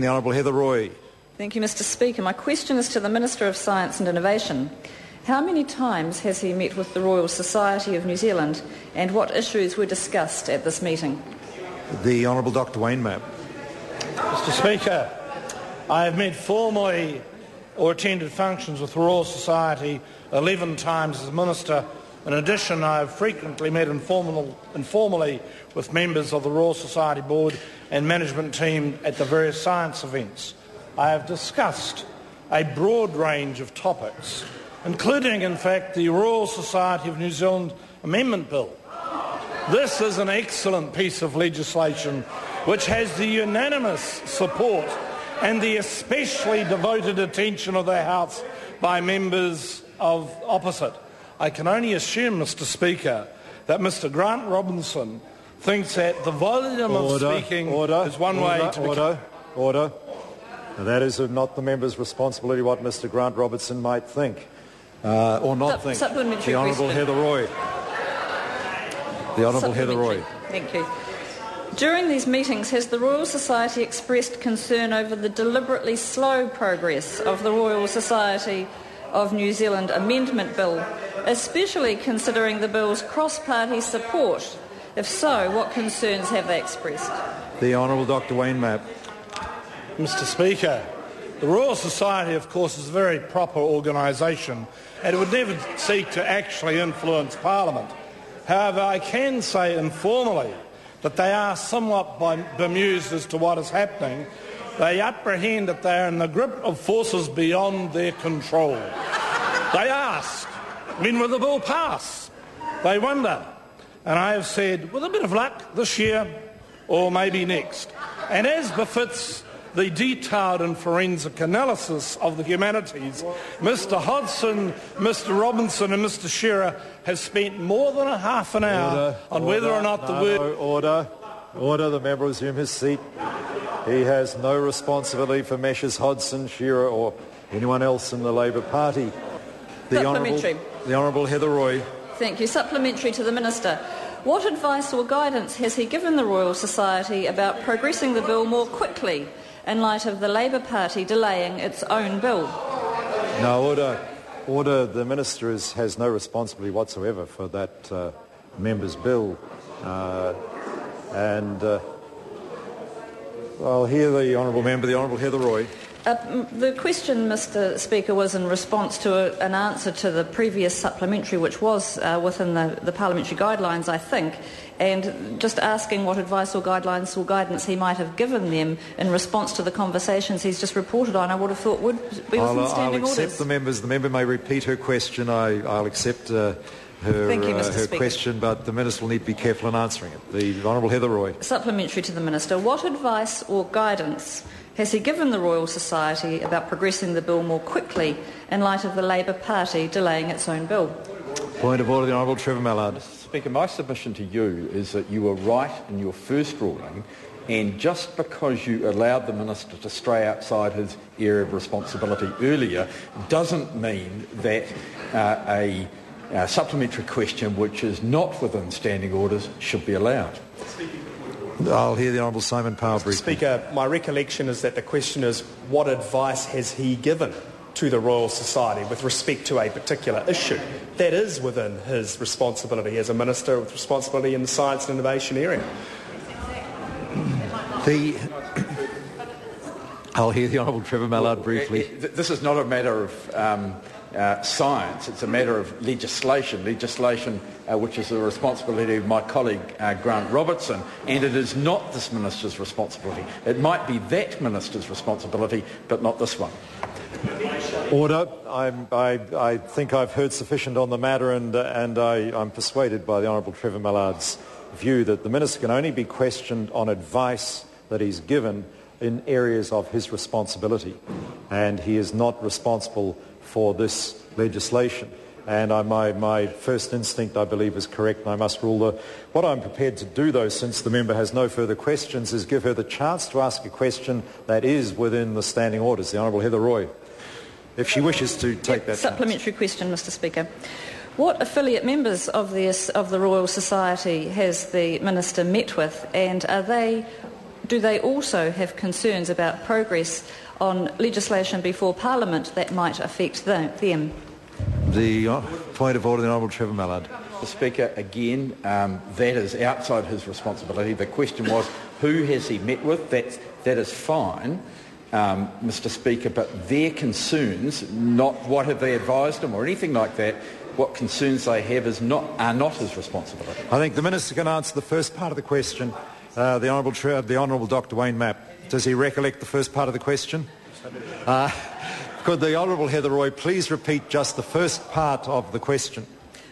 The Honourable Heather Roy. Thank you, Mr. Speaker. My question is to the Minister of Science and Innovation. How many times has he met with the Royal Society of New Zealand, and what issues were discussed at this meeting? The Honourable Dr. Wayne Mapp. Mr. Speaker, I have met formally or attended functions with the Royal Society 11 times as Minister. In addition, I have frequently met informally with members of the Royal Society Board and management team at the various science events. I have discussed a broad range of topics, including, in fact, the Royal Society of New Zealand Amendment Bill. This is an excellent piece of legislation which has the unanimous support and the especially devoted attention of the House by members of opposite. I can only assume, Mr. Speaker, that Mr. Grant Robinson thinks that the volume of speaking is one way to... Order. Now, that is not the member's responsibility what Mr. Grant Robertson might think or not think. Supplementary The Honourable question. Heather Roy. The Honourable Heather Roy. Thank you. During these meetings, has the Royal Society expressed concern over the deliberately slow progress of the Royal Society of New Zealand Amendment Bill, especially considering the bill's cross-party support? If so, what concerns have they expressed? The Honourable Dr. Wayne Mapp. Mr. Speaker, the Royal Society, of course, is a very proper organisation and it would never seek to actually influence Parliament. However, I can say informally that they are somewhat bemused as to what is happening. They apprehend that they are in the grip of forces beyond their control. They ask, when will the bill pass? They wonder. And I have said, with a bit of luck this year or maybe next. And as befits the detailed and forensic analysis of the humanities, Mr. Hodson, Mr. Robinson and Mr. Shearer have spent more than a half an hour on whether or not the word... Order. The member resume his seat. He has no responsibility for Messrs. Hodson, Shearer or anyone else in the Labour Party. The Honourable Heather Roy. Thank you. Supplementary to the Minister. What advice or guidance has he given the Royal Society about progressing the bill more quickly in light of the Labour Party delaying its own bill? No, order. The Minister has no responsibility whatsoever for that member's bill. I'll hear the Honourable Member, the Honourable Heather Roy. The question, Mr. Speaker, was in response to an answer to the previous supplementary, which was within the parliamentary guidelines, I think, and just asking what advice or guidance he might have given them in response to the conversations he's just reported on. I would have thought would be within standing orders. I'll accept the members. The member may repeat her question. I'll accept her question, but the Minister will need to be careful in answering it. The Honourable Heather Roy. Supplementary to the Minister. What advice or guidance has he given the Royal Society about progressing the bill more quickly in light of the Labour Party delaying its own bill? Point of order, the Honourable Trevor Mallard. Mr. Speaker, my submission to you is that you were right in your first ruling, and just because you allowed the Minister to stray outside his area of responsibility earlier doesn't mean that a supplementary question which is not within standing orders should be allowed. I'll hear the Honourable Simon Powell briefly. Speaker, my recollection is that the question is what advice has he given to the Royal Society with respect to a particular issue. That is within his responsibility as a Minister with responsibility in the science and innovation area. I'll hear the Honourable Trevor Mallard briefly. This is not a matter of science, it's a matter of legislation which is the responsibility of my colleague Grant Robertson, and it is not this Minister's responsibility. It might be that Minister's responsibility, but not this one. Order. I think I've heard sufficient on the matter, and I'm persuaded by the Honourable Trevor Mallard's view that the Minister can only be questioned on advice that he's given in areas of his responsibility, and he is not responsible for this legislation. And my first instinct, I believe, is correct, and I must rule what I'm prepared to do, though, since the member has no further questions, is give her the chance to ask a question that is within the standing orders. The Honourable Heather Roy, if she wishes to take that supplementary question, Mr. Speaker. What affiliate members of the Royal Society has the Minister met with, and are they do they also have concerns about progress on legislation before Parliament that might affect them? The point of order, the Honourable Trevor Mallard. Mr Speaker, again, that is outside his responsibility. The question was, who has he met with? That is fine, Mr Speaker, but their concerns, not what have they advised him or anything like that, what concerns they have are not his responsibility. I think the Minister can answer the first part of the question. The Honourable Dr Wayne Mapp. Does he recollect the first part of the question? Could the Honourable Heather Roy please repeat just the first part of the question?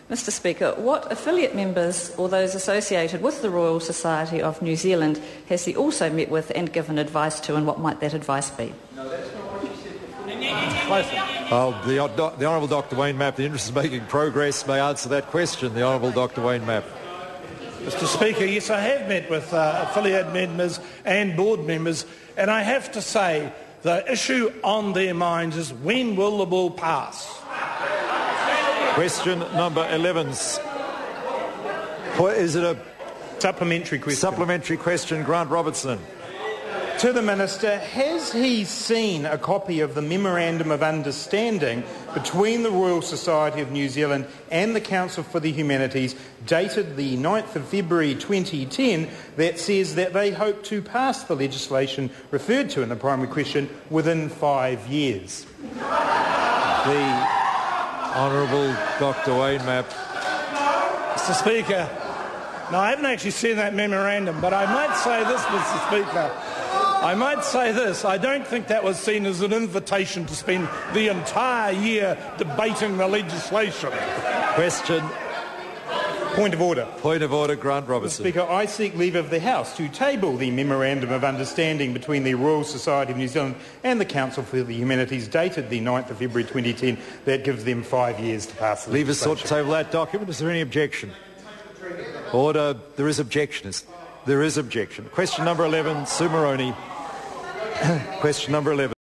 Mr Speaker, what affiliate members or those associated with the Royal Society of New Zealand has he also met with and given advice to, and what might that advice be? The Honourable Dr Wayne Mapp, the interest of making progress, may answer that question. The Honourable Dr Wayne Mapp. Mr Speaker, yes, I have met with affiliate members and board members, and I have to say the issue on their minds is when will the bill pass? Question number 11. Is it a supplementary question? Supplementary question, Grant Robertson. To the Minister, has he seen a copy of the Memorandum of Understanding between the Royal Society of New Zealand and the Council for the Humanities dated the 9th of February 2010 that says that they hope to pass the legislation referred to in the primary question within 5 years? The Honourable Dr Wayne Mapp. Mr Speaker, no, I haven't actually seen that memorandum, but I might say this, Mr Speaker. I don't think that was seen as an invitation to spend the entire year debating the legislation. Question. Point of order. Point of order, Grant Robertson. Mr Speaker, I seek leave of the House to table the Memorandum of Understanding between the Royal Society of New Zealand and the Council for the Humanities dated the 9th of February 2010 that gives them 5 years to pass the legislation. Leave us sought to table that document. Is there any objection? Order. There is objection. There is objection. Question number 11, Sue Moroney. Question number 11.